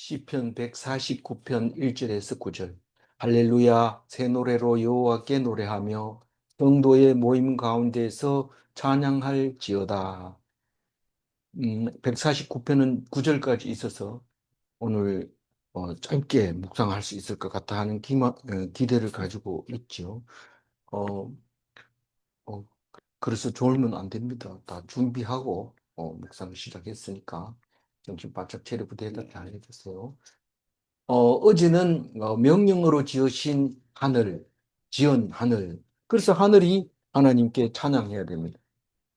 시편 149편 1절에서 9절. 할렐루야, 새 노래로 여호와께 노래하며 성도의 모임 가운데서 찬양할지어다. 149편은 9절까지 있어서 오늘 짧게 묵상할 수 있을 것 같아 하는 기대를 가지고 있죠. 어, 어, 그래서 졸면 안 됩니다. 다 준비하고 묵상 시작했으니까 정신 바짝 차리고 대답 잘 해주세요. 어제는 명령으로 지으신 하늘, 지은 하늘. 그래서 하늘이 하나님께 찬양해야 됩니다.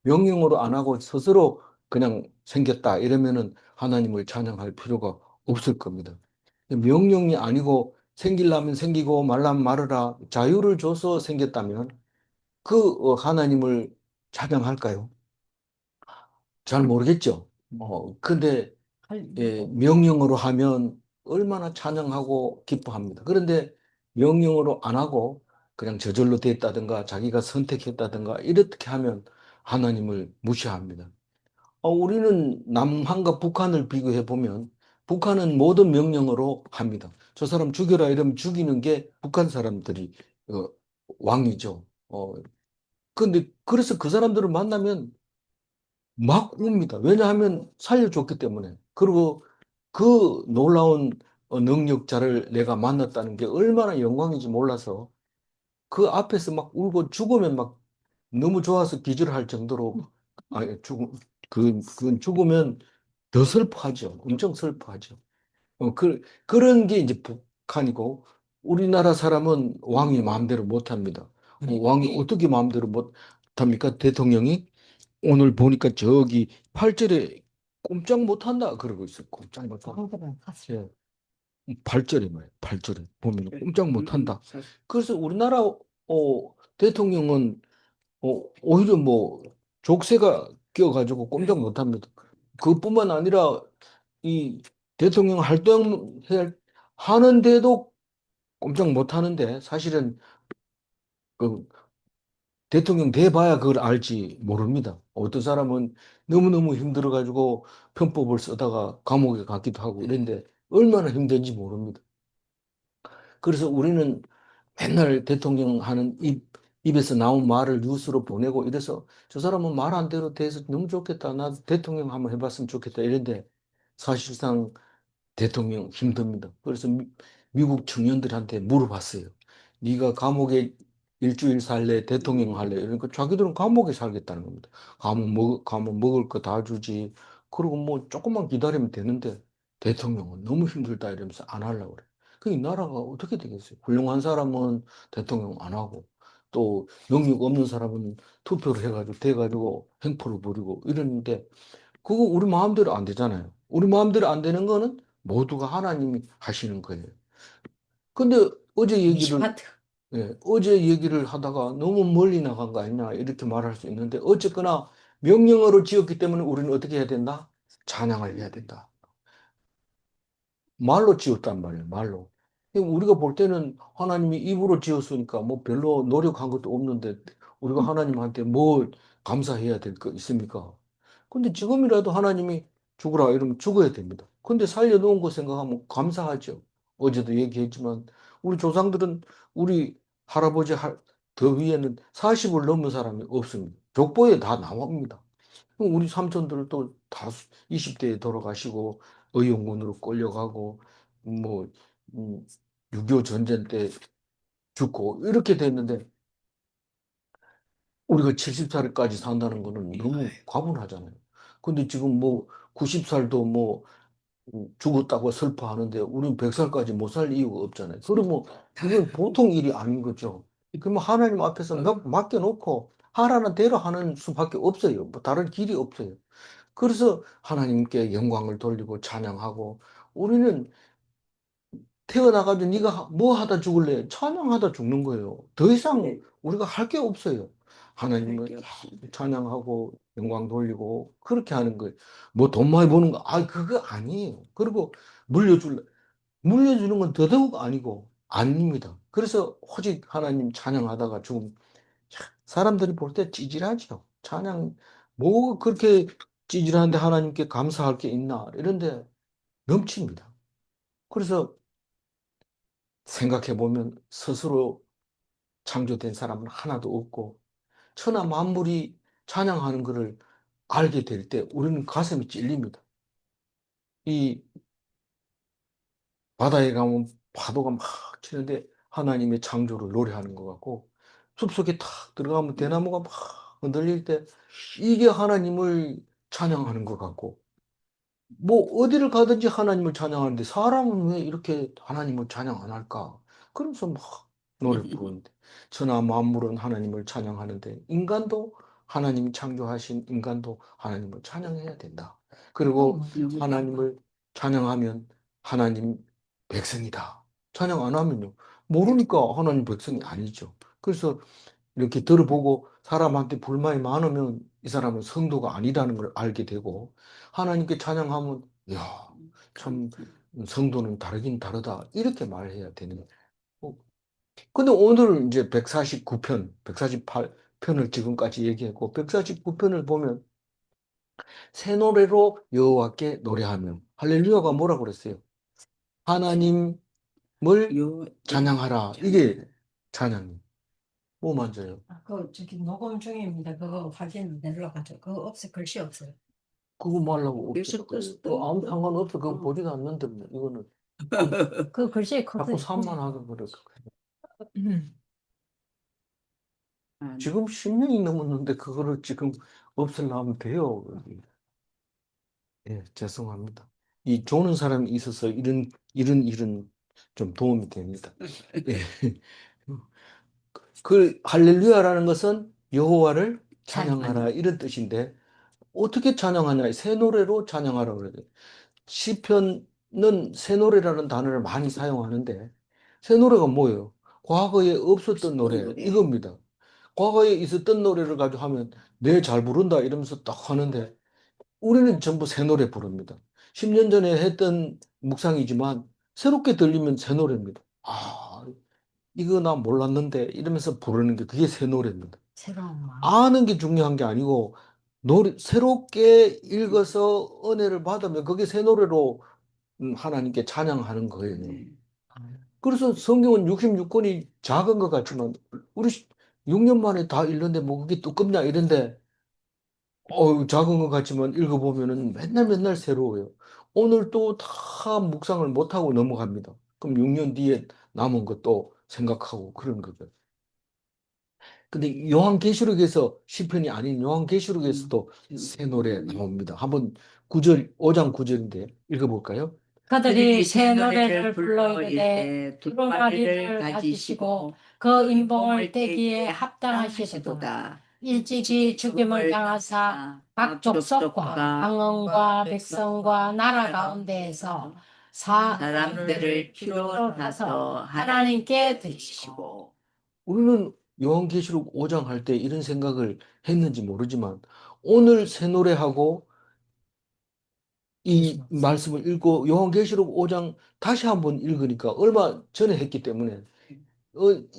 명령으로 안 하고 스스로 그냥 생겼다 이러면은 하나님을 찬양할 필요가 없을 겁니다. 명령이 아니고 생기려면 생기고 말라면 말으라 자유를 줘서 생겼다면 그 하나님을 찬양할까요? 잘 모르겠죠. 근데 명령으로 하면 얼마나 찬양하고 기뻐합니다. 그런데 명령으로 안 하고 그냥 저절로 됐다든가 자기가 선택했다든가 이렇게 하면 하나님을 무시합니다. 우리는 남한과 북한을 비교해 보면 북한은 모든 명령으로 합니다. 저 사람 죽여라 이러면 죽이는 게 북한 사람들이 어, 왕이죠. 근데 그래서 그 사람들을 만나면 막 웁니다. 왜냐하면 살려줬기 때문에. 그리고 그 놀라운 능력자를 내가 만났다는 게 얼마나 영광인지 몰라서 그 앞에서 막 울고 죽으면 막 너무 좋아서 기절할 정도로, 아니, 그건 죽으면 더 슬퍼하죠. 엄청 슬퍼하죠. 그런 게 이제 북한이고 우리나라 사람은 왕이 마음대로 못 합니다. 왕이 어떻게 마음대로 못 합니까? 대통령이 오늘 보니까 저기 8절에 꼼짝 못한다 그러고 있어요. 꼼짝 못한다. 예. 8절에 말이에요. 8절에 보면 꼼짝 못한다. 그래서 우리나라 대통령은 오히려 뭐 족쇄가 껴가지고 꼼짝 못합니다. 그뿐만 아니라 이 대통령 활동해야 하는데도 꼼짝 못하는데 사실은 그 대통령 돼봐야 그걸 알지 모릅니다. 어떤 사람은 너무너무 힘들어가지고 편법을 쓰다가 감옥에 갔기도 하고 이런데 얼마나 힘든지 모릅니다. 그래서 우리는 맨날 대통령 하는 입에서 나온 말을 뉴스로 보내고 이래서 저 사람은 말 한 대로 돼서 너무 좋겠다. 나 대통령 한번 해봤으면 좋겠다. 이런데 사실상 대통령 힘듭니다. 그래서 미국 청년들한테 물어봤어요. 네가 감옥에 일주일 살래, 대통령 할래? 이러니까 자기들은 감옥에 살겠다는 겁니다. 가면 먹을 거 다 주지. 그리고 뭐 조금만 기다리면 되는데 대통령은 너무 힘들다 이러면서 안 하려고 그래. 그 이 나라가 어떻게 되겠어요? 훌륭한 사람은 대통령 안 하고 또 능력 없는 사람은 투표를 해가지고 돼가지고 행포를 부리고 이러는데 그거 우리 마음대로 안 되잖아요. 우리 마음대로 안 되는 거는 모두가 하나님이 하시는 거예요. 근데 어제 얘기를, 어제 얘기를 하다가 너무 멀리 나간 거 아니냐, 이렇게 말할 수 있는데, 어쨌거나 명령어로 지었기 때문에 우리는 어떻게 해야 된다? 찬양을 해야 된다. 말로 지었단 말이에요, 말로. 우리가 볼 때는 하나님이 입으로 지었으니까 뭐 별로 노력한 것도 없는데 우리가 하나님한테 뭐 감사해야 될 거 있습니까? 근데 지금이라도 하나님이 죽으라 이러면 죽어야 됩니다. 근데 살려놓은 거 생각하면 감사하죠. 어제도 얘기했지만 우리 조상들은 우리 할아버지 더 위에는 40을 넘은 사람이 없습니다. 족보에 다 나옵니다. 우리 삼촌들도 다 20대에 돌아가시고 의용군으로 끌려가고 뭐 6.25 전쟁 때 죽고 이렇게 됐는데 우리가 70살까지 산다는 거는 너무 과분하잖아요. 근데 지금 뭐 90살도 뭐 죽었다고 슬퍼하는데 우리는 100살까지 못 살 이유가 없잖아요. 그러면 그건 보통 일이 아닌 거죠. 그러면 하나님 앞에서 맡겨놓고 하라는 대로 하는 수밖에 없어요. 뭐 다른 길이 없어요. 그래서 하나님께 영광을 돌리고 찬양하고 우리는 태어나가지고 네가 뭐 하다 죽을래? 찬양하다 죽는 거예요. 더 이상 우리가 할 게 없어요. 하나님을 찬양하고 영광 돌리고 그렇게 하는 거예요. 뭐 돈 많이 버는 거, 그거 아니에요. 그리고 물려주는 건 더더욱 아니고 아닙니다. 그래서 오직 하나님 찬양하다가 죽음. 사람들이 볼 때 찌질하죠. 찬양 뭐 그렇게 찌질한데 하나님께 감사할 게 있나? 이런데 넘칩니다. 그래서 생각해 보면 스스로 창조된 사람은 하나도 없고 천하 만물이 찬양하는 것을 알게 될 때 우리는 가슴이 찔립니다. 이 바다에 가면 파도가 막 치는데 하나님의 창조를 노래하는 것 같고 숲속에 탁 들어가면 대나무가 막 흔들릴 때 이게 하나님을 찬양하는 것 같고 뭐 어디를 가든지 하나님을 찬양하는데 사람은 왜 이렇게 하나님을 찬양 안 할까? 그러면서 막 노래 부르는데 천하 만물은 하나님을 찬양하는데 인간도 하나님이 창조하신 인간도 하나님을 찬양해야 된다. 그리고 하나님을 찬양하면 하나님 백성이다. 찬양 안 하면요. 모르니까 하나님 백성이 아니죠. 그래서 이렇게 들어보고 사람한테 불만이 많으면 이 사람은 성도가 아니라는 걸 알게 되고 하나님께 찬양하면 야, 참 성도는 다르긴 다르다. 이렇게 말해야 되는. 어, 근데 오늘 이제 149편, 148편을 지금까지 얘기했고 149편을 보면 새 노래로 여호와께 노래하며 할렐루야가 뭐라고 그랬어요? 하나님을 찬양하라. 이게 찬양이. 뭐 맞아요? 그 저기 녹음 중입니다. 그거 확인 내려가지고 그거 없어 글씨 없어요. 그거 뭐 하려고 여기서 없애. 떴어. 아무 상관없어. 그거 보지도 않는데, 뭐, 이거는. 그 글씨 자꾸 커서 산만하게 그래. 음. 지금 10년이 넘었는데, 그거를 지금 없애려면 돼요. 예, 죄송합니다. 이 조는 사람이 있어서 이런 일은 좀 도움이 됩니다. 예. 그 할렐루야라는 것은 여호와를 찬양하라 이런 뜻인데 어떻게 찬양하냐? 새 노래로 찬양하라 그래요. 시편은 새 노래라는 단어를 많이 사용하는데 새 노래가 뭐예요? 과거에 없었던 노래 이겁니다. 과거에 있었던 노래를 가지고 하면 내 잘 부른다 이러면서 딱 하는데 우리는 전부 새 노래 부릅니다. 10년 전에 했던 묵상이지만 새롭게 들리면 새 노래입니다. 아, 이거 나 몰랐는데 이러면서 부르는 게 그게 새 노래입니다. 새로운 마음. 아는 게 중요한 게 아니고 노래 새롭게 읽어서 은혜를 받으면 그게 새 노래로 하나님께 찬양하는 거예요. 그래서 성경은 66권이 작은 것 같지만 우리 6년 만에 다 읽는데 뭐 그게 두껍냐 이런데 작은 것 같지만 읽어보면은 맨날 맨날 새로워요. 오늘 또 다 묵상을 못하고 넘어갑니다. 그럼 6년 뒤에 남은 것도 생각하고 그런 거죠. 근데 요한계시록에서 시편이 아닌 요한계시록에서도 새 노래 나옵니다. 한번 9절, 5장 9절인데 읽어볼까요? 그들이 새 노래를 불러 이르되 두루마리를 가지시고 그 인봉을 떼기에 합당하시도다. 일찍이 죽임을 당하사 각 족속과 방언과 백성과 나라 가운데에서 사람들을 피로 타서 하나님께 드리시고. 우리는 요한계시록 5장 할 때 이런 생각을 했는지 모르지만 오늘 새 노래하고 이 말씀을 읽고 요한계시록 5장 다시 한번 읽으니까 얼마 전에 했기 때문에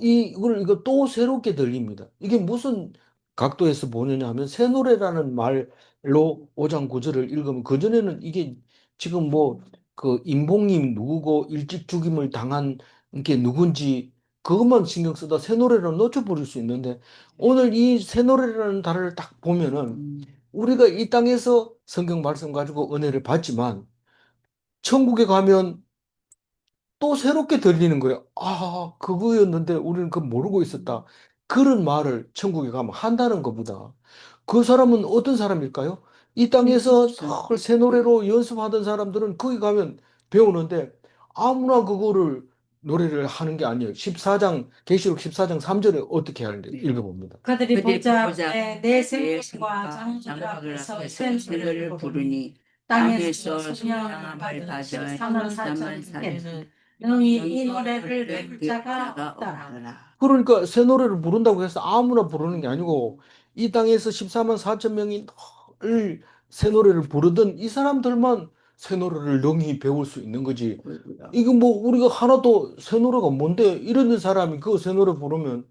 이거 또 새롭게 들립니다. 이게 무슨 각도에서 보느냐 하면 새 노래라는 말로 5장 9절을 읽으면 그전에는 이게 지금 뭐 그 임봉님 누구고 일찍 죽임을 당한 게 누군지 그것만 신경 쓰다 새 노래를 놓쳐버릴 수 있는데 오늘 이 새 노래라는 단어를 딱 보면은 우리가 이 땅에서 성경 말씀 가지고 은혜를 받지만 천국에 가면 또 새롭게 들리는 거예요. 아, 그거였는데 우리는 그거 모르고 있었다. 그런 말을 천국에 가면 한다는 것보다 그 사람은 어떤 사람일까요? 이 땅에서 늘 새 노래로 연습하던 사람들은 거기 가면 배우는데 아무나 그거를 노래를 하는 게 아니에요. 14장, 계시록 14장 3절에 어떻게 하는지 읽어봅니다. 그들이 보자 내 생명과 장막을 앞에서 새 노래를 부르니 땅에서 성령을 받은 14만 4천에는 능히 이 노래를 배울 자가 없다. 그러니까 새 노래를 부른다고 해서 아무나 부르는 게 아니고 이 땅에서 14만 4천 명이 늘 새 노래를 부르던 이 사람들만 새 노래를 능히 배울 수 있는 거지. 이거 뭐 우리가 하나도 새 노래가 뭔데 이런 사람이 그 새 노래 부르면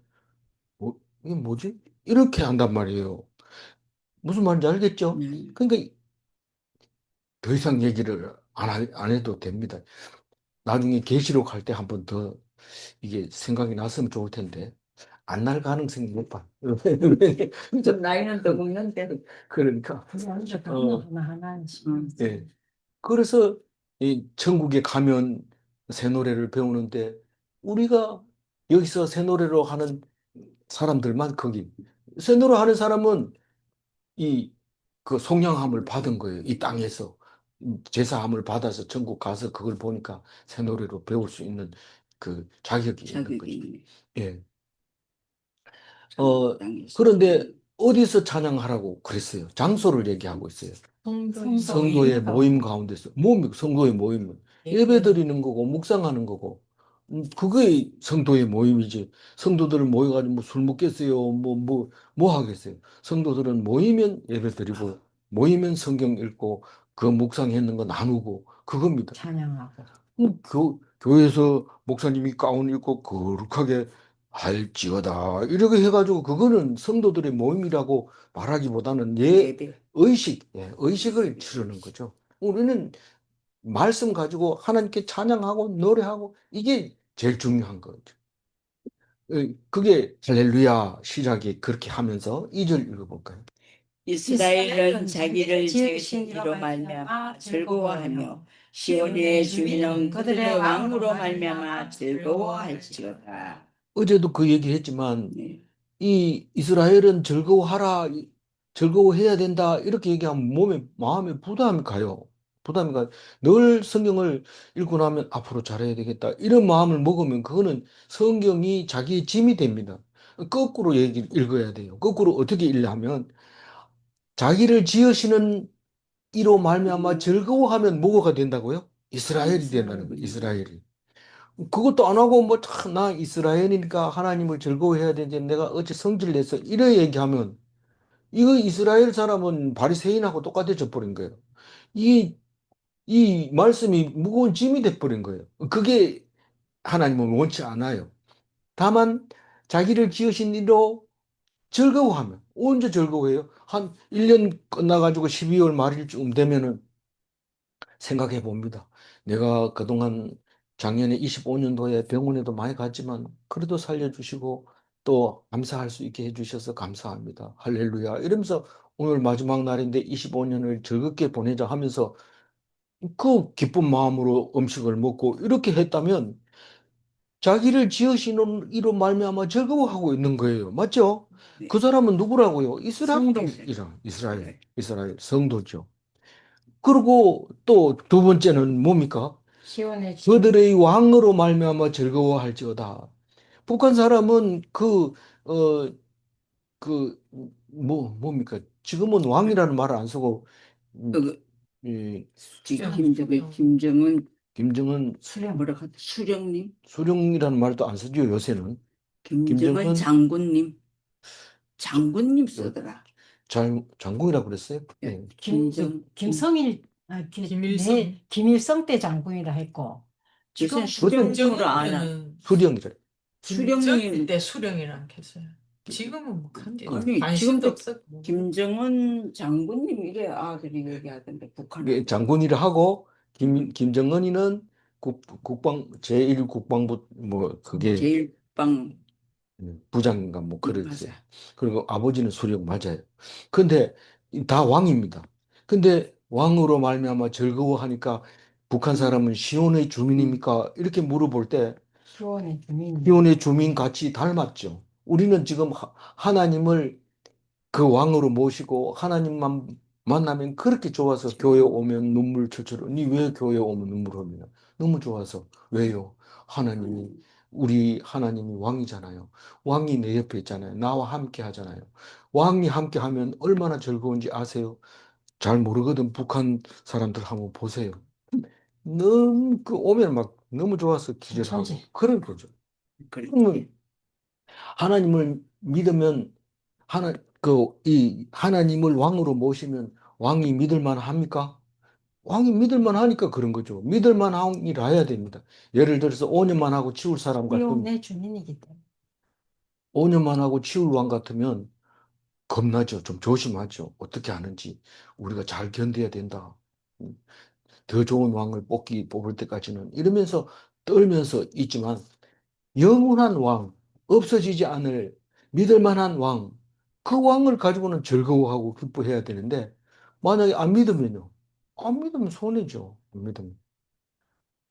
이게 뭐지? 이렇게 한단 말이에요. 무슨 말인지 알겠죠? 그러니까 더 이상 얘기를 안 해도 됩니다. 나중에 계시록 할 때 한 번 더 이게 생각이 났으면 좋을 텐데 안 날 가능성이 높아. 좀 나이는 더 먹는데. 그러니까 완전 어, 하나하나 예. 그래서 이 천국에 가면 새 노래를 배우는데 우리가 여기서 새 노래로 하는 사람들만 거기 새 노래 하는 사람은 이 그 속량함을 받은 거예요. 이 땅에서 제사함을 받아서 천국 가서 그걸 보니까 새 노래로 배울 수 있는 그 자격이 있는 거죠. 자격이 예. 천국 땅에서. 그런데 어디서 찬양하라고 그랬어요? 장소를 얘기하고 있어요. 성도의 모임 가운데서 성도의 모임은 예배 드리는 거고 묵상하는 거고 그게 성도의 모임이지. 성도들 모여가지고 뭐 술 먹겠어요? 뭐 하겠어요? 성도들은 모이면 예배 드리고 모이면 성경 읽고 그 묵상했는 거 나누고 그겁니다. 찬양하고 교회에서 목사님이 가운 입고 거룩하게 할지어다 이렇게 해가지고 그거는 성도들의 모임이라고 말하기보다는 예배. 의식을 치르는 거죠. 우리는 말씀 가지고 하나님께 찬양하고 노래하고 이게 제일 중요한 거죠. 그게 할렐루야 시작이 그렇게 하면서 2절 읽어볼까요? 이스라엘은 자기를 지으신 이로 말미암아 즐거워하며 시온의 주민은 그들의 왕으로 말미암아 즐거워할지어다. 어제도 그 얘기했지만 네. 이 이스라엘은 즐거워하라, 즐거워해야 된다 이렇게 얘기하면 마음에 부담이 가요. 부담이 가요. 늘 성경을 읽고 나면 앞으로 잘해야 되겠다 이런 마음을 먹으면 그거는 성경이 자기의 짐이 됩니다. 거꾸로 읽어야 돼요. 거꾸로 어떻게 읽냐면 자기를 지으시는 이로 말미암아 즐거워하면 뭐가 된다고요? 이스라엘이 된다는 거예요. 이스라엘이. 그것도 안 하고 뭐 참 나 이스라엘이니까 하나님을 즐거워해야 되는데 내가 어째 성질 내서 이래 얘기하면 이거 이스라엘 사람은 바리새인하고 똑같아져 버린 거예요. 이, 이 말씀이 무거운 짐이 돼 버린 거예요. 그게 하나님은 원치 않아요. 다만 자기를 지으신 이로 즐거워하면 언제 즐거워해요? 한 1년 끝나가지고 12월 말일쯤 되면은 생각해 봅니다. 내가 그동안 작년에 25년도에 병원에도 많이 갔지만 그래도 살려주시고 또 감사할 수 있게 해주셔서 감사합니다. 할렐루야. 이러면서 오늘 마지막 날인데 25년을 즐겁게 보내자 하면서 그 기쁜 마음으로 음식을 먹고 이렇게 했다면 자기를 지으시는 이로 말미암아 즐거워하고 있는 거예요. 맞죠? 네. 그 사람은 누구라고요? 성도. 이스라엘 성도죠. 그리고 또 두 번째는 뭡니까? 시온의 그들의 왕으로 말미암아 즐거워할지어다. 북한 사람은 뭡니까? 지금은 왕이라는 말을 안 쓰고, 음, 그 이, 김정은 김정은 뭐라 하지? 수령님, 수령이라는 말도 안 쓰죠, 요새는. 김정은 장군님 쓰더라. 장군이라고 그랬어요? 네. 김성일 김일성 때 장군이라 했고 지금 지금 수령으로 안 하. 수령이래. 수령님 때 수령이랑 했어요. 지금은 뭐 한데 아니 관심도 지금도 없었고. 김정은 장군님 이래 아들이 얘기하던데 북한 이게 장군이라 하고, 김정은이는 제1국방부, 그게 제일방 부장인가 뭐 그랬어요. 맞아. 그리고 아버지는 수령 맞아요. 근데 다 왕입니다. 근데 왕으로 말미암아 즐거워하니까 북한 사람은 시온의 주민입니까? 이렇게 물어볼 때 시온의 주민 같이 닮았죠. 우리는 지금 하나님을 그 왕으로 모시고 하나님만 만나면 그렇게 좋아서 교회 오면 눈물 철철. 니 왜 교회 오면 눈물 흘리냐? 너무 좋아서. 왜요? 우리 하나님이 왕이잖아요. 왕이 내 옆에 있잖아요. 나와 함께 하잖아요. 왕이 함께 하면 얼마나 즐거운지 아세요? 잘 모르거든. 북한 사람들 한번 보세요. 너무 오면 막 너무 좋아서 기절하고 그런 거죠. 그러면 하나님을 믿으면 이 하나님을 왕으로 모시면 왕이 믿을만 합니까? 왕이 믿을만 하니까 그런 거죠. 믿을만 왕이라 해야 됩니다. 예를 들어서 5년만 하고 치울 사람 같으면 내 주민이기 때문에 5년만 하고 치울 왕 같으면 겁나죠. 좀 조심하죠. 어떻게 하는지 우리가 잘 견뎌야 된다. 더 좋은 왕을 뽑을 때까지는 이러면서 떨면서 있지만 영원한 왕, 없어지지 않을 믿을 만한 왕, 그 왕을 가지고는 즐거워하고 기뻐해야 되는데 만약에 안 믿으면요. 안 믿으면 손해죠. 안 믿으면.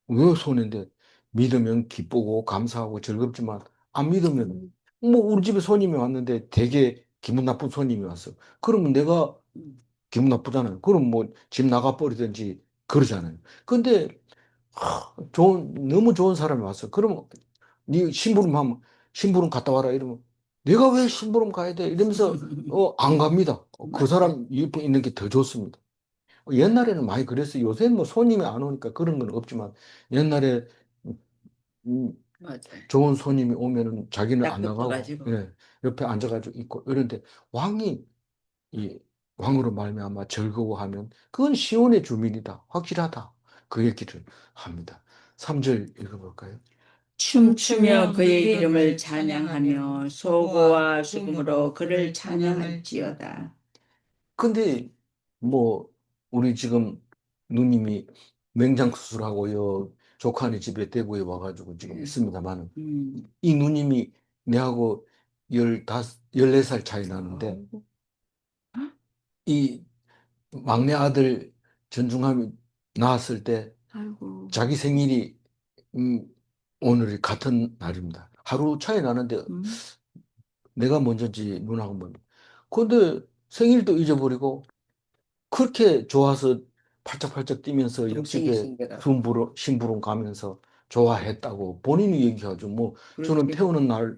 왜 손해인데 믿으면 기쁘고 감사하고 즐겁지만 안 믿으면 뭐 우리 집에 손님이 왔는데 되게 기분 나쁜 손님이 왔어. 그러면 내가 기분 나쁘잖아요. 그럼 뭐 집 나가 버리든지 그러잖아요. 근데 너무 좋은 사람이 왔어. 그러면 네 심부름 갔다 와라 이러면 내가 왜 심부름 가야 돼? 이러면서 안 갑니다. 그 사람 옆에 있는 게 더 좋습니다. 옛날에는 많이 그랬어요. 요새는 뭐 손님이 안 오니까 그런 건 없지만 옛날에 음, 맞아요. 좋은 손님이 오면은 자기는 딱 안 나가고 붙어가지고. 예, 옆에 앉아가지고 있고 이런데 왕이 이 왕으로 말미암아 즐거워하면 그건 시온의 주민이다. 확실하다. 그 얘기를 합니다. 3절 읽어볼까요? 춤추며 그의 이름을 찬양하며 소고와 수금으로 그를 찬양할지어다. 근데 뭐 우리 지금 누님이 맹장 수술하고요 조카네 집에 대구에 와가지고 지금 있습니다만은 이 누님이 내하고 14살 차이 나는데 이 막내 아들 전중함이 나왔을 때 아이고. 자기 생일이 음, 오늘이 같은 날입니다. 하루 차이 나는데 내가 먼저인지 누나가 먼저. 근데 생일도 잊어버리고 그렇게 좋아서 팔짝팔짝 뛰면서 동생이 옆집에 생겨가. 심부름 가면서 좋아했다고 본인이 얘기하죠. 뭐 저는 그렇게. 태어나는 날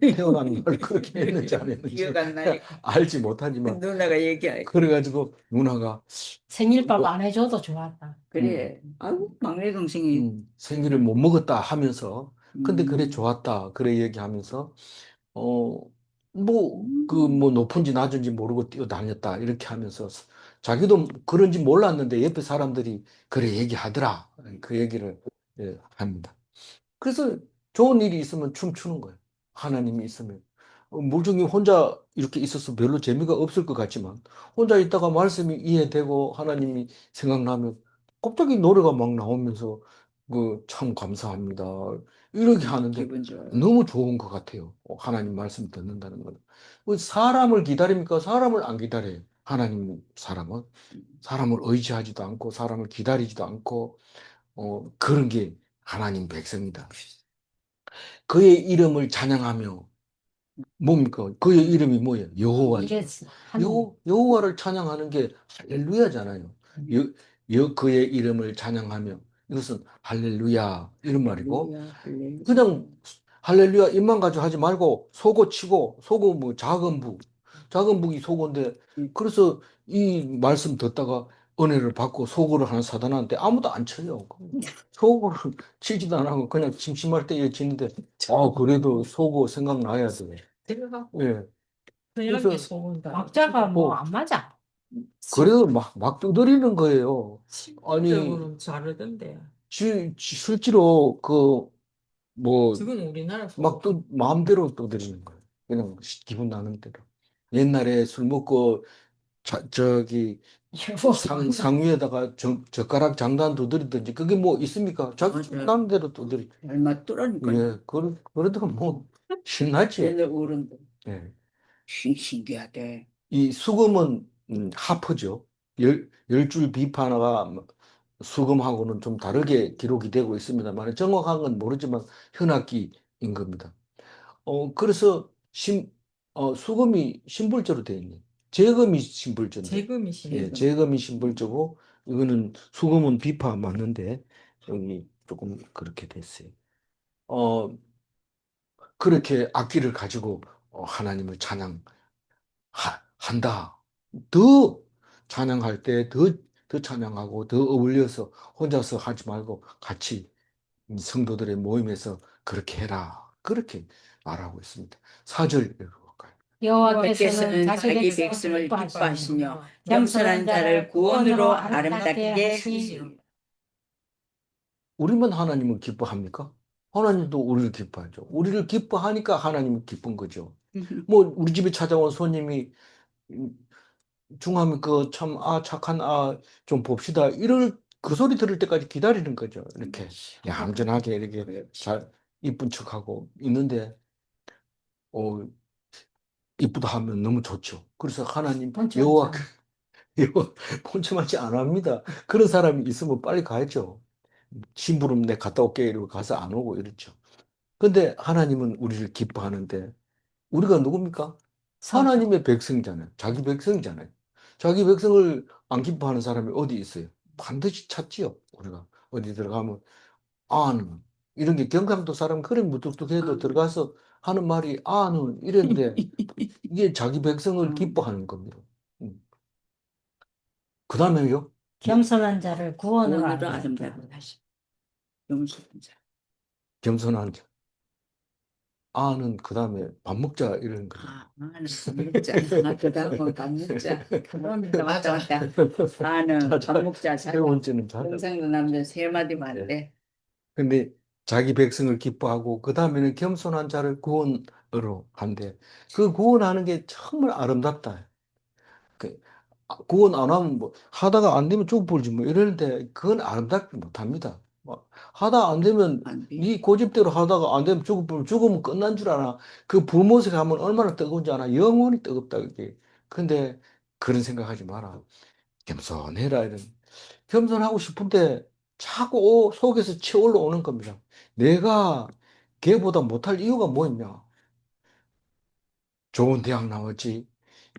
그렇게 했는지 안 했는지 기억 안 나니까. 알지 못하지만 누나가 얘기해. 그래가지고 누나가 생일밥 안 해줘도 좋았다. 그래. 아이고 막내 동생이. 생일을 못 먹었다 하면서 근데 그래 음. 좋았다 그래 얘기하면서 뭐 높은지 낮은지 모르고 뛰어다녔다 이렇게 하면서 자기도 그런지 몰랐는데 옆에 사람들이 그래 얘기하더라 그 얘기를 합니다. 그래서 좋은 일이 있으면 춤추는 거예요. 하나님이 있으면. 물종이 혼자 이렇게 있어서 별로 재미가 없을 것 같지만 혼자 있다가 말씀이 이해되고 하나님이 생각나면 갑자기 노래가 막 나오면서 그 참 감사합니다. 이렇게 하는데 기분 좋아요. 너무 좋은 것 같아요. 하나님 말씀 듣는다는 건. 사람을 기다립니까? 사람을 안 기다려요. 하나님 사람을 의지하지도 않고 사람을 기다리지도 않고 그런 게 하나님 백성이다. 그의 이름을 찬양하며 뭡니까? 그의 이름이 뭐예요? 여호와죠. Yes. 하늘. 여호와를 찬양하는 게 할렐루야잖아요. 그의 이름을 찬양하며 이것은 할렐루야 이런 말이고 할렐루야, 할렐루야. 그냥 할렐루야 입만 가지고 하지 말고 소고 치고 소고 뭐 작은 북이 소고인데 그래서 이 말씀 듣다가 은혜를 받고 소고를 하는 사단한테 아무도 안 쳐요. 소고를 치지도 안 하고 그냥 심심할 때에 치는데 그래도 소고 생각나야 돼. 생각하고 예. 그냥 그래서 소문다. 박자가 뭐 안 맞아. 그래도 막 두드리는 거예요. 아니 친구적으로는 다르던데. 실제로 뭐 지금 우리나라 막 또 마음대로 두드리는 거예요. 그냥 기분 나는 대로. 옛날에 술 먹고 저기 상위에다가 젓가락 장단 두드리든지 그게 뭐 있습니까? 자기 맞아요. 나는 대로 두드리. 얼마 뚫으니까. 예, 그러다가 뭐 신나지. 얘들 어른도 예. 신기하대. 이 수금은 하프죠. 열 줄 비프 하나가 수금하고는 좀 다르게 기록이 되고 있습니다만 정확한 건 모르지만 현악기인 겁니다. 그래서 수금이 신불조로 되어 있네. 재금이 신불조인데. 재금이시네. 예, 재금이 신불조고 이거는 수금은 비파 맞는데 여기 조금 그렇게 됐어요. 그렇게 악기를 가지고 하나님을 한다. 더 찬양할 때 더 찬양하고 더 어울려서 혼자서 하지 말고 같이 성도들의 모임에서 그렇게 해라. 그렇게 말하고 있습니다. 4절 읽어볼까요? 여호와께서는 여호와께서는 자기 백성을 기뻐하시며 겸손한 자를 구원으로 아름답게 하시리라. 우리만 하나님을 기뻐합니까? 하나님도 우리를 기뻐하죠. 우리를 기뻐하니까 하나님이 기쁜 거죠. 뭐 우리 집에 찾아온 손님이 중하면 참 착한 좀 봅시다. 그 소리 들을 때까지 기다리는 거죠. 이렇게 얌전하게 이렇게 잘 이쁜 척하고 있는데 어, 이쁘다 하면 너무 좋죠. 그래서 하나님 여호와 여호와 본청하지 안 합니다. 그런 사람이 있으면 빨리 가야죠. 심부름 내 갔다 올게 이러고 가서 안 오고 이렇죠. 근데 하나님은 우리를 기뻐하는데 우리가 누굽니까? 하나님의 백성이잖아요. 자기 백성이잖아요. 자기 백성을 안 기뻐하는 사람이 어디 있어요? 반드시 찾지요. 우리가 어디 들어가면 아는 이런 게 경상도 사람 그래 무뚝뚝해도 들어가서 하는 말이 아는 이랬는데 이게 자기 백성을 기뻐하는 겁니다. 그 다음에요. 겸손한 자를 구원으로 오늘은 알겠다. 아름다운 다시 겸손한 자. 겸손한 자. 아는 그 다음에 밥 먹자 이런 거. 아는 밥 먹자. 그다음은 밥 먹자. 맞다. 아는 자자. 밥 먹자. 세 번째는 자자. 경상도 남자 세 마디만 안 돼. 근데 자기 백성을 기뻐하고 그 다음에는 겸손한 자를 구원으로 한대. 그 구원하는 게 정말 아름답다. 그 구원 안 하면 뭐 하다가 안 되면 쭉 벌지 뭐 이러는데 그건 아름답지 못합니다. 뭐 하다 안 되면 안 돼. 네 고집대로 하다가 안 되면 죽으면 끝난 줄 알아. 그 불못에 가면 얼마나 뜨거운지 알아. 영원히 뜨겁다 그게. 근데 그런 생각하지 마라. 겸손해라 이런. 겸손하고 싶은데 자꾸 속에서 치올라 오는 겁니다. 내가 걔보다 못할 이유가 뭐 있냐? 좋은 대학 나왔지,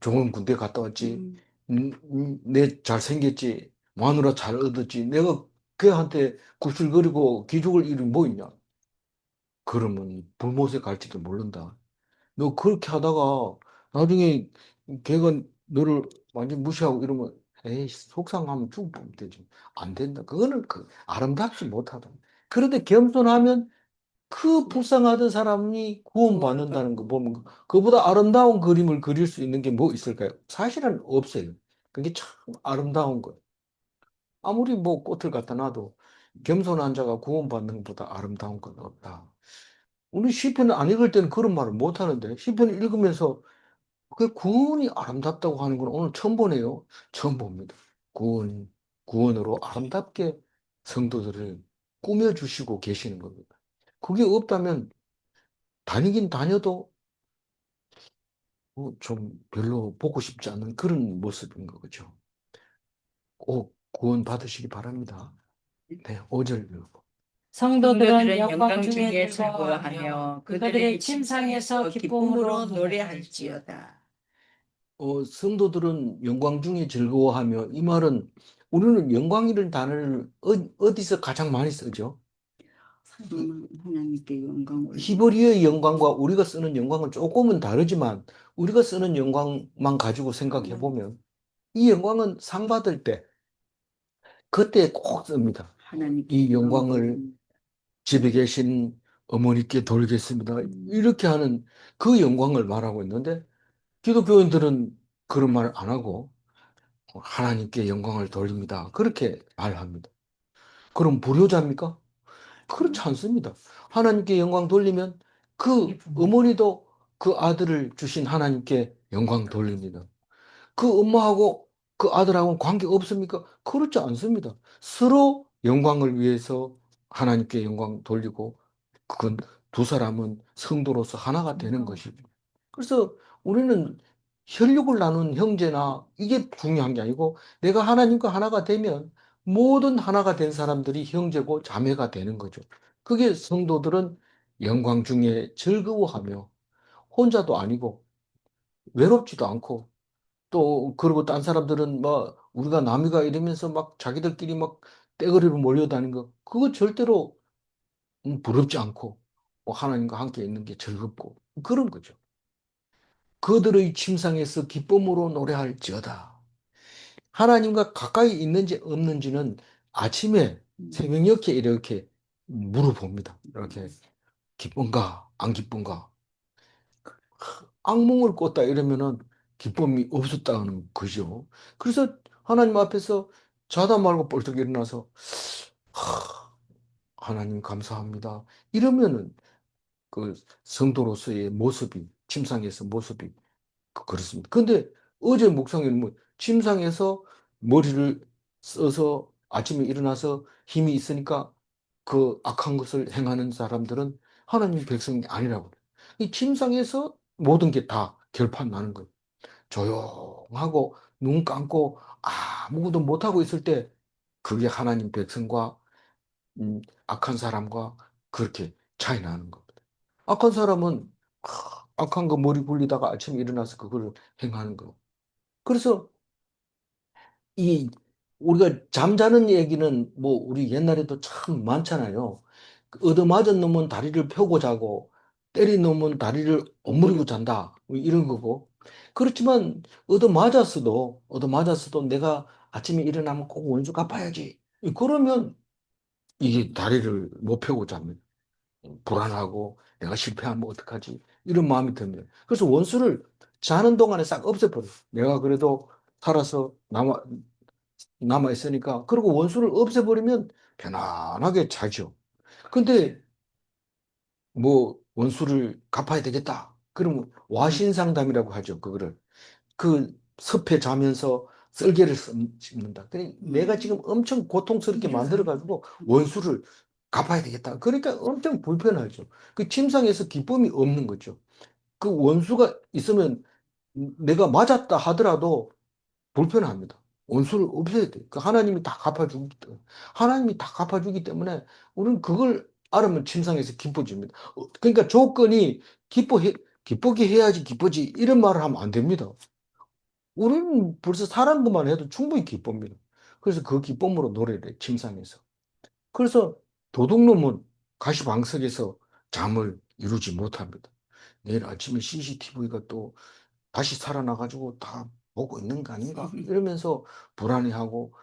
좋은 군대 갔다 왔지, 내 잘생겼지, 마누라 잘 얻었지, 내가 걔한테 구슬거리고 기죽을 일이 뭐 있냐? 그러면 불못에 갈지도 모른다. 너 그렇게 하다가 나중에 걔가 너를 완전 무시하고 이러면 에이 속상하면 죽으면 되지. 안 된다. 그거는 그 아름답지 못하다. 그런데 겸손하면 그 불쌍하던 사람이 구원받는다는 거 보면 그보다 아름다운 그림을 그릴 수 있는 게 뭐 있을까요? 사실은 없어요. 그게 참 아름다운 거예요. 아무리 뭐 꽃을 갖다 놔도 겸손한 자가 구원받는 것보다 아름다운 건 없다. 우리 시편 안 읽을 때는 그런 말을 못 하는데 시편 읽으면서 그 구원이 아름답다고 하는 건 오늘 처음 보네요. 처음 봅니다. 구원으로 아름답게 성도들을 꾸며주시고 계시는 겁니다. 그게 없다면 다니긴 다녀도 좀 별로 보고 싶지 않은 그런 모습인 거죠. 꼭 구원 받으시기 바랍니다. 네, 5절 읽고. 성도들은 영광 중에 즐거워하며 즐거워하며 그들의 그들의 침상에서 침상에서 기쁨으로 기쁨으로 노래할지어다. 성도들은 영광 중에 즐거워하며 이 말은 우리는 영광이라는 단어를 어디서 가장 많이 쓰죠? 하나님께 영광을 히브리어의 영광과 우리가 쓰는 영광은 조금은 다르지만 우리가 쓰는 영광만 가지고 생각해 보면 이 영광은 상 받을 때 그때 꼭 씁니다. 하나님께 이 영광을 집에 계신 어머니께 돌리겠습니다. 이렇게 하는 그 영광을 말하고 있는데 기독교인들은 그런 말 안 하고 하나님께 영광을 돌립니다. 그렇게 말합니다. 그럼 불효자입니까? 그렇지 않습니다. 하나님께 영광 돌리면 그 어머니도 그 아들을 주신 하나님께 영광 돌립니다. 그 엄마하고 그 아들하고는 관계 없습니까? 그렇지 않습니다. 서로 영광을 위해서 하나님께 영광 돌리고 그건 두 사람은 성도로서 하나가 되는 것입니다. 그래서 우리는 혈육을 나눈 형제나 이게 중요한 게 아니고 내가 하나님과 하나가 되면 모든 하나가 된 사람들이 형제고 자매가 되는 거죠. 그게 성도들은 영광 중에 즐거워하며 혼자도 아니고 외롭지도 않고 또 그리고 딴 사람들은 막 우리가 남이가 이러면서 막 자기들끼리 막 떼거리로 몰려다니는 거 그거 절대로 부럽지 않고 하나님과 함께 있는 게 즐겁고 그런 거죠. 그들의 침상에서 기쁨으로 노래할지어다. 하나님과 가까이 있는지 없는지는 아침에 새벽녘에 이렇게 물어봅니다. 이렇게 기쁜가 안 기쁜가. 악몽을 꿨다 이러면은 기쁨이 없었다는 거죠. 그래서 하나님 앞에서 자다 말고 벌떡 일어나서 하나님 감사합니다. 이러면은 그 성도로서의 모습이 침상에서 모습이 그렇습니다. 근데 어제 묵상에는 뭐 침상에서 머리를 써서 아침에 일어나서 힘이 있으니까 그 악한 것을 행하는 사람들은 하나님 백성이 아니라고 그래요. 이 침상에서 모든 게 다 결판 나는 거예요. 조용하고 눈 감고 아무것도 못하고 있을 때 그게 하나님 백성과 악한 사람과 그렇게 차이 나는 겁니다. 악한 사람은 악한 거 머리 굴리다가 아침에 일어나서 그걸 행하는 거. 그래서 이 우리가 잠자는 얘기는 뭐 우리 옛날에도 참 많잖아요. 얻어맞은 놈은 다리를 펴고 자고 때린 놈은 다리를 오므리고 잔다. 뭐 이런 거고. 그렇지만 얻어맞았어도 내가 아침에 일어나면 꼭 원수 갚아야지. 그러면 이게 다리를 못 펴고 잡니다. 불안하고 내가 실패하면 어떡하지? 이런 마음이 듭니다. 그래서 원수를 자는 동안에 싹 없애버려요. 내가 그래도 살아서 남아 있으니까. 그리고 원수를 없애버리면 편안하게 자죠. 근데 뭐 원수를 갚아야 되겠다. 그러면 와신상담이라고 하죠. 그거를. 그 섭해 자면서 썰개를 씹는다. 그러니까 내가 지금 엄청 고통스럽게 만들어가지고 원수를 갚아야 되겠다. 그러니까 엄청 불편하죠. 그 침상에서 기쁨이 없는 거죠. 그 원수가 있으면 내가 맞았다 하더라도 불편합니다. 원수를 없애야 돼. 그 하나님이 다 갚아주기 때문에 우리는 그걸 알으면 침상에서 기뻐집니다. 그러니까 조건이 기쁘게 해야지 기쁘지 이런 말을 하면 안 됩니다. 우리는 벌써 사는 것만 해도 충분히 기쁩니다. 그래서 그 기쁨으로 노래를 해, 침상에서. 그래서 도둑놈은 가시방석에서 잠을 이루지 못합니다. 내일 아침에 CCTV가 또 다시 살아나가지고 다 보고 있는 거 아닌가? 이러면서 불안해하고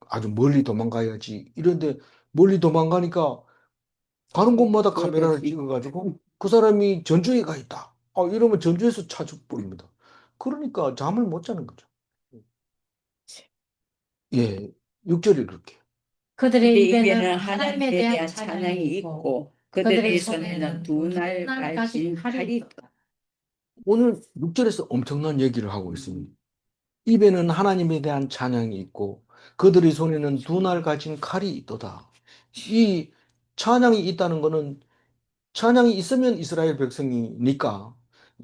아주 멀리 도망가야지. 이런데 멀리 도망가니까 가는 곳마다 카메라를 찍어가지고 그 사람이 전주에 가 있다. 이러면 전주에서 찾아버립니다. 그러니까 잠을 못 자는 거죠. 예, 6절이 그렇게. 그들의 입에는 입에는 하나님에 대한 찬양이 있고 그들의 손에는 두 날 갈진 칼이 있다. 오늘 6절에서 엄청난 얘기를 하고 있습니다. 입에는 하나님에 대한 찬양이 있고 그들의 손에는 두 날 가진 칼이 있도다. 이 찬양이 있다는 것은 찬양이 있으면 이스라엘 백성이니까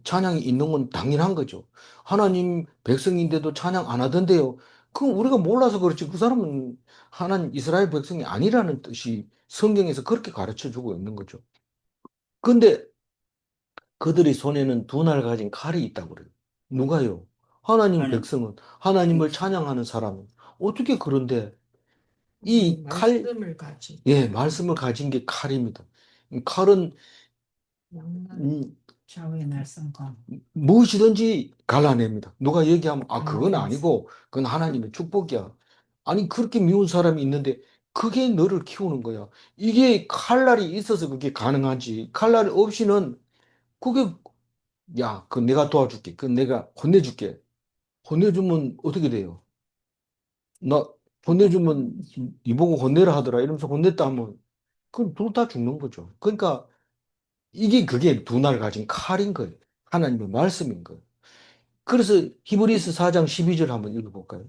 찬양이 있는 건 당연한 거죠. 하나님 백성인데도 찬양 안 하던데요. 그건 우리가 몰라서 그렇지 그 사람은 하나님 이스라엘 백성이 아니라는 뜻이 성경에서 그렇게 가르쳐 주고 있는 거죠. 근데 그들의 손에는 두 날 가진 칼이 있다고 그래요. 누가요? 하나님 백성은 하나님을 찬양하는 사람은 어떻게 그런데 이 칼, 말씀을 가지. 예, 말씀을 가진 게 칼입니다. 이 칼은 좌우의 날성검. 무엇이든지 갈라냅니다. 누가 얘기하면 그건 아니고 그건 하나님의 축복이야. 아니 그렇게 미운 사람이 있는데 그게 너를 키우는 거야. 이게 칼날이 있어서 그게 가능하지. 칼날이 없이는 그게 그 내가 도와줄게. 그 내가 혼내줄게. 혼내주면 어떻게 돼요? 나 혼내주면 이보고 혼내라 하더라 이러면서 혼냈다 하면 그건 둘 다 죽는 거죠. 그러니까 그게 두 날 가진 칼인 거예요. 하나님의 말씀인 거예요. 그래서 히브리서 4장 12절 한번 읽어볼까요?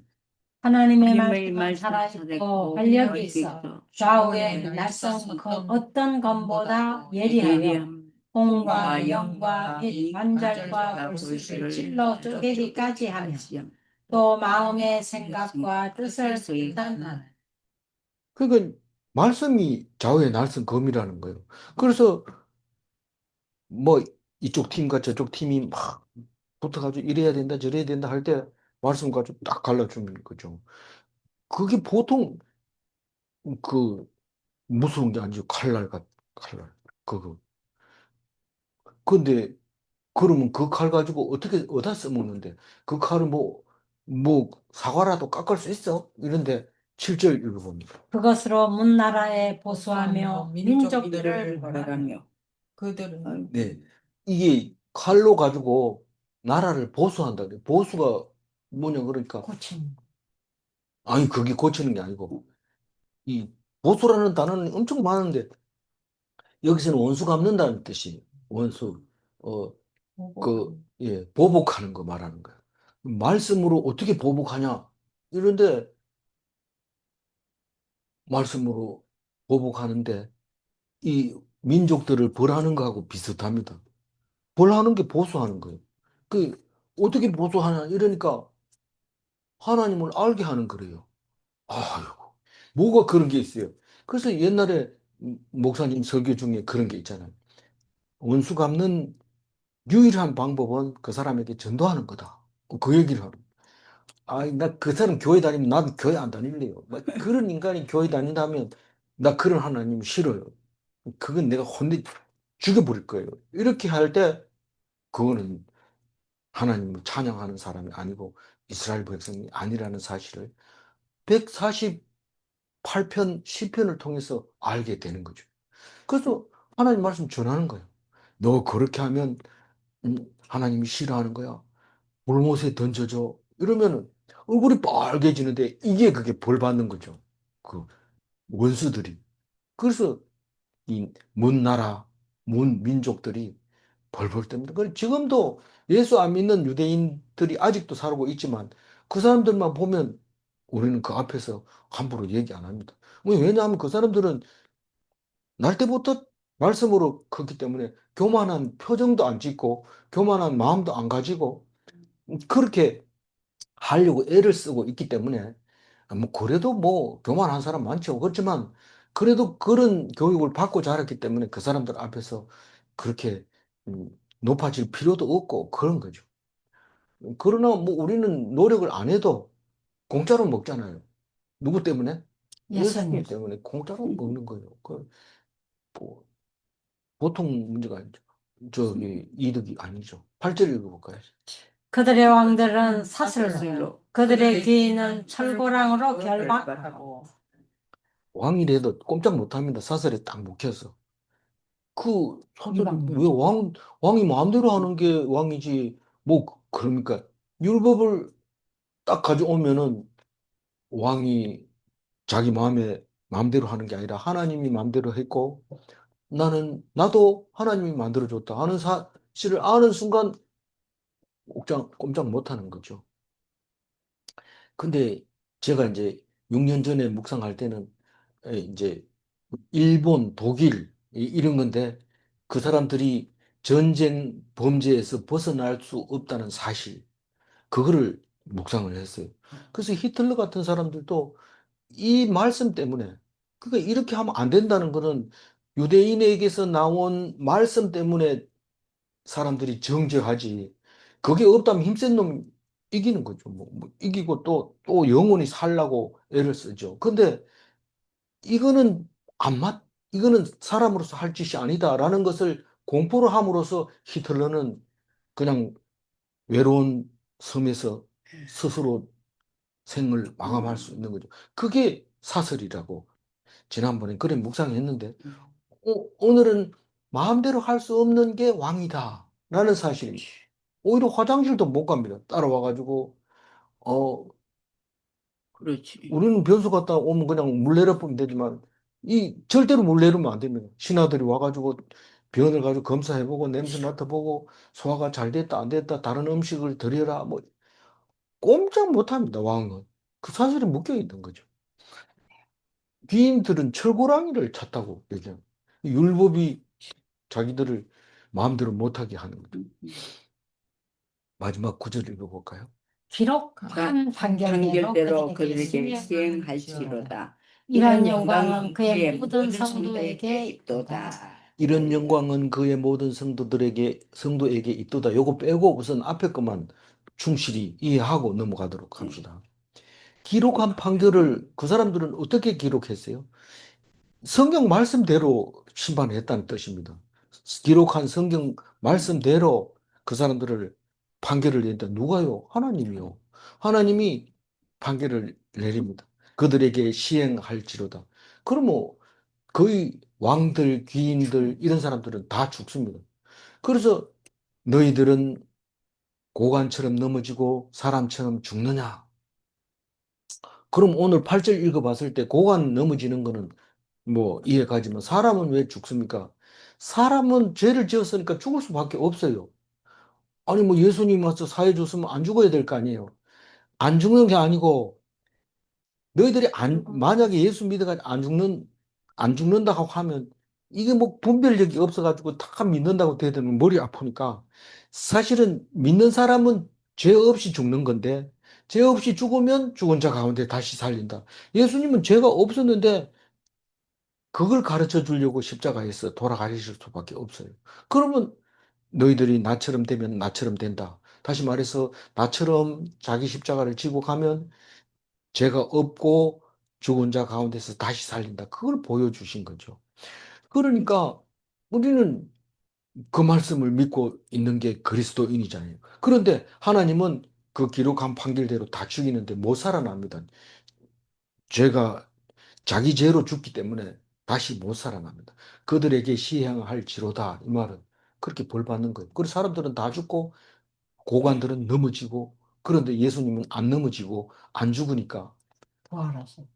하나님의 하나님의 말씀은 말씀은 살아있고 살아있고 활력이 있어 좌우의 날성검 어떤 검보다 예리하여 공과 영과 및 관절과 골수를 찔러 쪼개기까지 하며 또 마음의 생각과 뜻을 판단하는. 그러니까 말씀이 좌우의 날성검이라는 거예요. 그래서 뭐 이쪽 팀과 저쪽 팀이 막 붙어가지고 이래야 된다 저래야 된다 할 때 말씀 가지고 딱 갈라주는 거죠. 그게 보통 그 무서운 게 아니죠. 칼날. 그거. 근데 그러면 그 칼 가지고 어떻게 어디다 써먹는데 그 칼을 뭐 사과라도 깎을 수 있어? 이런데 7절 읽어봅니다. 그것으로 문나라에 보수하며 민족들을 벌하며 그들은 네. 이게 칼로 가지고 나라를 보수한다 그래. 보수가 뭐냐 그러니까 고친. 아니 그게 고치는 게 아니고 이 보수라는 단어는 엄청 많은데 여기서는 원수 갚는다는 뜻이 원수 어 보복하는 거 말하는 거야. 말씀으로 어떻게 보복하냐 이런데 말씀으로 보복하는데 이 민족들을 벌하는 거하고 비슷합니다. 벌하는 게 보수하는 거예요. 그 어떻게 보수하냐 이러니까 하나님을 알게 하는 거래요. 아이고, 뭐가 그런 게 있어요. 그래서 옛날에 목사님 설교 중에 그런 게 있잖아요. 원수 갚는 유일한 방법은 그 사람에게 전도하는 거다. 그 얘기를 하는. 아, 나 그 사람 교회 다니면 나도 교회 안 다닐래요. 막 그런 인간이 교회 다닌다면 나 그런 하나님 싫어요. 그건 내가 혼내 죽여버릴 거예요. 이렇게 할 때 그거는 하나님을 찬양하는 사람이 아니고 이스라엘 백성이 아니라는 사실을 148편 시편을 통해서 알게 되는 거죠. 그래서 하나님 말씀 전하는 거예요. 너 그렇게 하면 하나님이 싫어하는 거야. 불못에 던져줘. 이러면 얼굴이 빨개지는데 이게 그게 벌 받는 거죠. 그 원수들이. 그래서 이 문나라, 문민족들이 벌벌 뗍니다. 지금도 예수 안 믿는 유대인들이 아직도 살고 있지만 그 사람들만 보면 우리는 그 앞에서 함부로 얘기 안 합니다. 왜냐하면 그 사람들은 날 때부터 말씀으로 컸기 때문에 교만한 표정도 안 짓고 교만한 마음도 안 가지고 그렇게 하려고 애를 쓰고 있기 때문에 뭐 그래도 뭐 교만한 사람 많죠. 그렇지만 그래도 그런 교육을 받고 자랐기 때문에 그 사람들 앞에서 그렇게 높아질 필요도 없고 그런 거죠. 그러나 뭐 우리는 노력을 안 해도 공짜로 먹잖아요. 누구 때문에? 예수님. 예수님 때문에 공짜로 먹는 거예요. 뭐 보통 문제가 아니죠. 저기 이득이 아니죠. 8절 읽어볼까요? 그들의 왕들은 사슬로, 그들의 귀인은 철고랑으로 결박하고. 왕이라도 꼼짝 못합니다. 사설에 딱 묵혀서. 사설이 이방. 왜 왕이 마음대로 하는 게 왕이지. 뭐, 그러니까, 율법을 딱 가져오면은 왕이 자기 마음대로 하는 게 아니라 하나님이 마음대로 했고, 나도 하나님이 만들어줬다 하는 사실을 아는 순간 꼼짝 못 하는 거죠. 근데 제가 이제 6년 전에 묵상할 때는 이제 일본, 독일 이런 건데 그 사람들이 전쟁 범죄에서 벗어날 수 없다는 사실 그거를 묵상을 했어요. 그래서 히틀러 같은 사람들도 이 말씀 때문에 그러니까 이렇게 하면 안 된다는 거는 유대인에게서 나온 말씀 때문에 사람들이 정죄하지. 그게 없다면 힘센 놈 이기는 거죠. 뭐 이기고 또 영원히 살라고 애를 쓰죠. 근데 이거는 이거는 사람으로서 할 짓이 아니다라는 것을 공포를 함으로써 히틀러는 그냥 외로운 섬에서 스스로 생을 마감할 수 있는 거죠. 그게 사설이라고 지난번에 그래 묵상했는데 오늘은 마음대로 할 수 없는 게 왕이다 라는 사실이 오히려 화장실도 못 갑니다. 따라와가지고 그렇지. 우리는 변소 갔다 오면 그냥 물 내려보면 되지만 이 절대로 물 내리면 안 됩니다. 신하들이 와가지고 병을 가지고 검사해보고 냄새 맡아보고 소화가 잘 됐다 안 됐다 다른 음식을 드려라 뭐 꼼짝 못합니다. 왕은 그 사실에 묶여 있는 거죠. 귀인들은 철고랑이를 찾다고 얘기합니다. 율법이 자기들을 마음대로 못하게 하는 거죠. 마지막 구절 읽어볼까요? 비록 한 판결대로 판결대로 그들에게 그들에게 시행할지로다. 시행할지로다. 이런 영광은 그의 모든 성도에게 있도다. 이런 영광은 그의 모든 성도에게 있도다. 요거 빼고 우선 앞에 것만 충실히 이해하고 넘어가도록 합시다. 기록한 판결을 그 사람들은 어떻게 기록했어요? 성경 말씀대로 심판했다는 뜻입니다. 기록한 성경 말씀대로 그 사람들을 판결을 내린다. 누가요? 하나님이요. 하나님이 판결을 내립니다. 그들에게 시행할지로다. 그러면 거의 왕들, 귀인들 이런 사람들은 다 죽습니다. 그래서 너희들은 고관처럼 넘어지고 사람처럼 죽느냐? 그럼 오늘 8절 읽어봤을 때 고관 넘어지는 거는 뭐 이해가지만 사람은 왜 죽습니까? 사람은 죄를 지었으니까 죽을 수밖에 없어요. 아니 뭐 예수님 와서 사해 줬으면 안 죽어야 될 거 아니에요. 안 죽는 게 아니고 너희들이 만약에 예수 믿어가지고 안 죽는다고 하면 이게 뭐 분별력이 없어가지고 다 믿는다고 되면 머리 아프니까 사실은 믿는 사람은 죄 없이 죽는 건데 죄 없이 죽으면 죽은 자 가운데 다시 살린다. 예수님은 죄가 없었는데 그걸 가르쳐 주려고 십자가에서 돌아가실 수밖에 없어요. 그러면 너희들이 나처럼 되면 나처럼 된다. 다시 말해서 나처럼 자기 십자가를 지고 가면 죄가 없고 죽은 자 가운데서 다시 살린다. 그걸 보여주신 거죠. 그러니까 우리는 그 말씀을 믿고 있는 게 그리스도인이잖아요. 그런데 하나님은 그 기록한 판결대로 다 죽이는데 못 살아납니다. 죄가 자기 죄로 죽기 때문에 다시 못 살아납니다. 그들에게 시행할지로다. 이 말은 그렇게 벌 받는 거예요. 그래서 사람들은 다 죽고 고관들은 넘어지고 그런데 예수님은 안 넘어지고 안 죽으니까 부활하셨.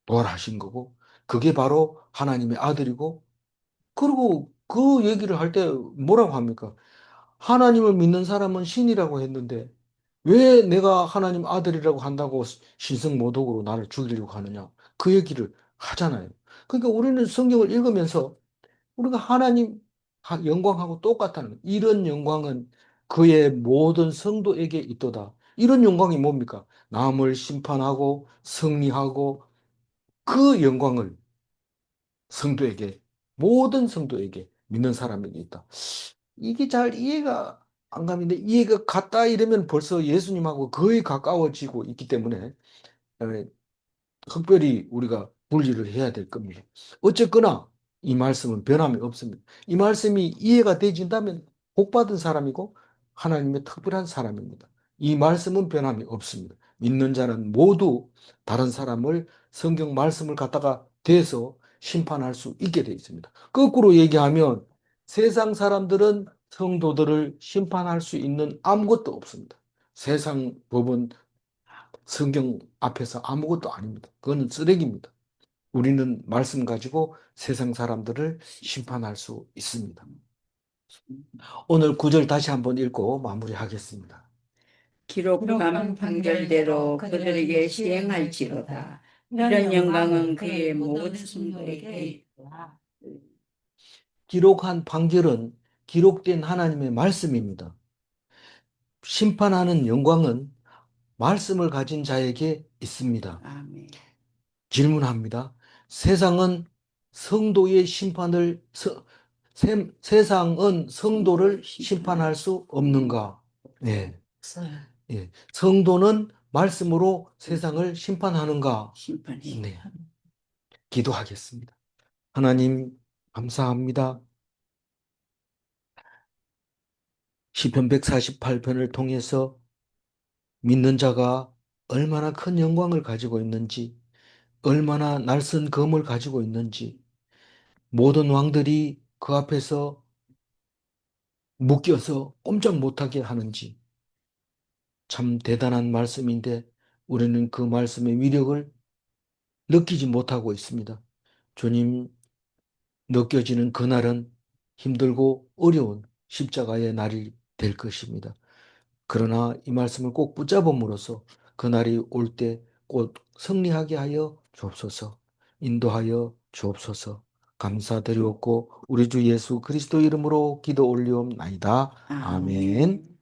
부활하신 거고 그게 바로 하나님의 아들이고 그리고 그 얘기를 할 때 뭐라고 합니까? 하나님을 믿는 사람은 신이라고 했는데 왜 내가 하나님 아들이라고 한다고 신성모독으로 나를 죽이려고 하느냐? 그 얘기를 하잖아요. 그러니까 우리는 성경을 읽으면서 우리가 하나님 영광하고 똑같다는 거예요. 이런 영광은 그의 모든 성도에게 있도다. 이런 영광이 뭡니까? 남을 심판하고 승리하고 그 영광을 성도에게, 모든 성도에게, 믿는 사람에게 있다. 이게 잘 이해가 안 가는데 이해가 갔다 이러면 벌써 예수님하고 거의 가까워지고 있기 때문에 특별히 우리가 분리를 해야 될 겁니다. 어쨌거나 이 말씀은 변함이 없습니다. 이 말씀이 이해가 되진다면 복받은 사람이고 하나님의 특별한 사람입니다. 이 말씀은 변함이 없습니다. 믿는 자는 모두 다른 사람을 성경 말씀을 갖다가 대서 심판할 수 있게 되어 있습니다. 거꾸로 얘기하면 세상 사람들은 성도들을 심판할 수 있는 아무것도 없습니다. 세상 법은 성경 앞에서 아무것도 아닙니다. 그거는 쓰레기입니다. 우리는 말씀 가지고 세상 사람들을 심판할 수 있습니다. 오늘 구절 다시 한번 읽고 마무리하겠습니다. 기록한 판결대로 그들에게 시행할지로다. 이런 영광은 그의 모든 성도에게 있다. 기록한 판결은 기록된 하나님의 말씀입니다. 심판하는 영광은 말씀을 가진 자에게 있습니다. 아멘. 질문합니다. 세상은 성도의 심판을 세상은 성도를 심판할 수 없는가? 네. 예. 성도는 말씀으로 세상을 심판하는가? 심판해. 네. 기도하겠습니다. 하나님, 감사합니다. 시편 148편을 통해서 믿는 자가 얼마나 큰 영광을 가지고 있는지, 얼마나 날선 검을 가지고 있는지, 모든 왕들이 그 앞에서 묶여서 꼼짝 못하게 하는지, 참 대단한 말씀인데 우리는 그 말씀의 위력을 느끼지 못하고 있습니다. 주님, 느껴지는 그날은 힘들고 어려운 십자가의 날이 될 것입니다. 그러나 이 말씀을 꼭 붙잡음으로써 그날이 올 때 곧 승리하게 하여 주옵소서. 인도하여 주옵소서. 감사드리옵고 우리 주 예수 그리스도 이름으로 기도 올리옵나이다. 아멘. 아멘.